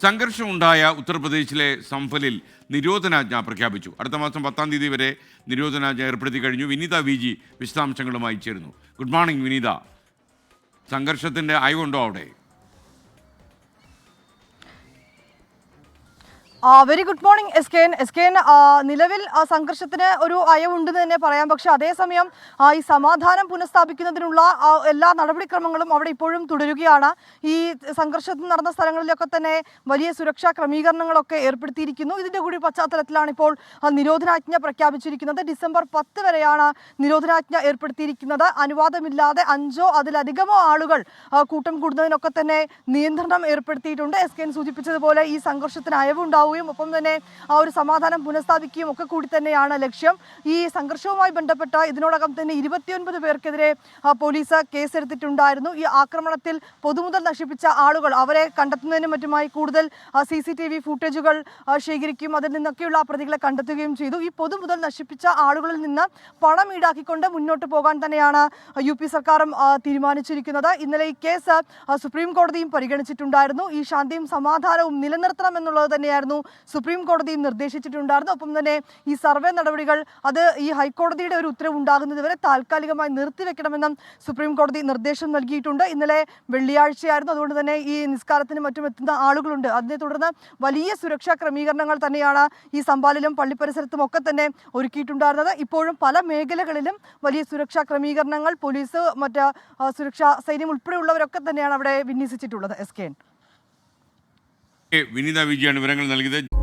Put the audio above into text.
സംഘർഷമുണ്ടായ ഉത്തർപ്രദേശിലെ സംഫലിൽ നിരോധനാജ്ഞ പ്രഖ്യാപിച്ചു. അടുത്ത മാസം 10-ാം തീയതി വരെ നിരോധനാജ്ഞ ഏർപ്പെടുത്തി കഴിഞ്ഞു. വിനീത വി.ജി വിശദാംശങ്ങളുമായി ചേരുന്നു. ഗുഡ് മോർണിംഗ് വിനീത. സംഘർഷത്തിൻ്റെ അയവുണ്ടോ അവിടെ? Very good morning S K നിലവിൽ സംഘർഷത്തിന് ഒരു അയവുണ്ടെന്ന് തന്നെ പറയാം. പക്ഷെ അതേസമയം ഈ സമാധാനം പുനഃസ്ഥാപിക്കുന്നതിനുള്ള എല്ലാ നടപടിക്രമങ്ങളും അവിടെ ഇപ്പോഴും തുടരുകയാണ്. ഈ സംഘർഷം നടന്ന സ്ഥലങ്ങളിലൊക്കെ തന്നെ വലിയ സുരക്ഷാ ക്രമീകരണങ്ങളൊക്കെ ഏർപ്പെടുത്തിയിരിക്കുന്നു. ഇതിൻ്റെ കൂടി പശ്ചാത്തലത്തിലാണ് ഇപ്പോൾ നിരോധനാജ്ഞ പ്രഖ്യാപിച്ചിരിക്കുന്നത്. ഡിസംബർ 10 വരെയാണ് നിരോധനാജ്ഞ ഏർപ്പെടുത്തിയിരിക്കുന്നത്. അനുവാദമില്ലാതെ 5 അതിലധികമോ ആളുകൾ കൂട്ടം കൂടുന്നതിനൊക്കെ തന്നെ നിയന്ത്രണം ഏർപ്പെടുത്തിയിട്ടുണ്ട്. എസ് കെ സൂചിപ്പിച്ചതുപോലെ ഈ സംഘർഷത്തിന് അയവുണ്ടാവുകയും ഒപ്പം തന്നെ ഒരു സമാധാനം പുനഃസ്ഥാപിക്കുകയും ഒക്കെ കൂടി തന്നെയാണ് ലക്ഷ്യം. ഈ സംഘർഷവുമായി ബന്ധപ്പെട്ട് ഇതിനോടകം തന്നെ 29 പേർക്കെതിരെ പോലീസ് കേസെടുത്തിട്ടുണ്ടായിരുന്നു. ഈ ആക്രമണത്തിൽ പൊതുമുതൽ നശിപ്പിച്ച ആളുകൾ അവരെ കണ്ടെത്തുന്നതിനും മറ്റുമായി കൂടുതൽ CCTV ഫുട്ടേജുകൾ ശേഖരിക്കുകയും അതിൽ നിന്നൊക്കെയുള്ള പ്രതികളെ കണ്ടെത്തുകയും ചെയ്തു. ഈ പൊതുമുതൽ നശിപ്പിച്ച ആളുകളിൽ നിന്ന് പണം ഈടാക്കിക്കൊണ്ട് മുന്നോട്ട് പോകാൻ തന്നെയാണ് UP സർക്കാരും തീരുമാനിച്ചിരിക്കുന്നത്. ഇന്നലെ ഈ കേസ് സുപ്രീം കോടതിയും പരിഗണിച്ചിട്ടുണ്ടായിരുന്നു. ഈ ശാന്തിയും സമാധാനവും നിലനിർത്തണം എന്നുള്ളത് തന്നെയായിരുന്നു സുപ്രീം കോടതിയും നിർദ്ദേശിച്ചിട്ടുണ്ടായിരുന്നു. ഒപ്പം തന്നെ ഈ സർവേ നടപടികൾ അത് ഈ ഹൈക്കോടതിയുടെ ഒരു ഉത്തരവ് ഉണ്ടാകുന്നത് വരെ താൽക്കാലികമായി നിർത്തിവെക്കണമെന്നും സുപ്രീം കോടതി നിർദ്ദേശം നൽകിയിട്ടുണ്ട്. ഇന്നലെ വെള്ളിയാഴ്ചയായിരുന്നു. അതുകൊണ്ട് തന്നെ ഈ നിസ്കാരത്തിനും മറ്റും എത്തുന്ന ആളുകളുണ്ട്. അതിനെ തുടർന്ന് വലിയ സുരക്ഷാ ക്രമീകരണങ്ങൾ തന്നെയാണ് ഈ സംബാലിലും പള്ളി പരിസരത്തും ഒക്കെ തന്നെ ഒരുക്കിയിട്ടുണ്ടായിരുന്നത്. ഇപ്പോഴും പല മേഖലകളിലും വലിയ സുരക്ഷാ ക്രമീകരണങ്ങൾ പോലീസ് മറ്റ് സുരക്ഷാ സൈന്യം ഉൾപ്പെടെയുള്ളവരൊക്കെ തന്നെയാണ് അവിടെ വിന്യസിച്ചിട്ടുള്ളത്. എസ് കെ വിനീത വി.ജിയാണ് വിവരങ്ങൾ നൽകിയത്.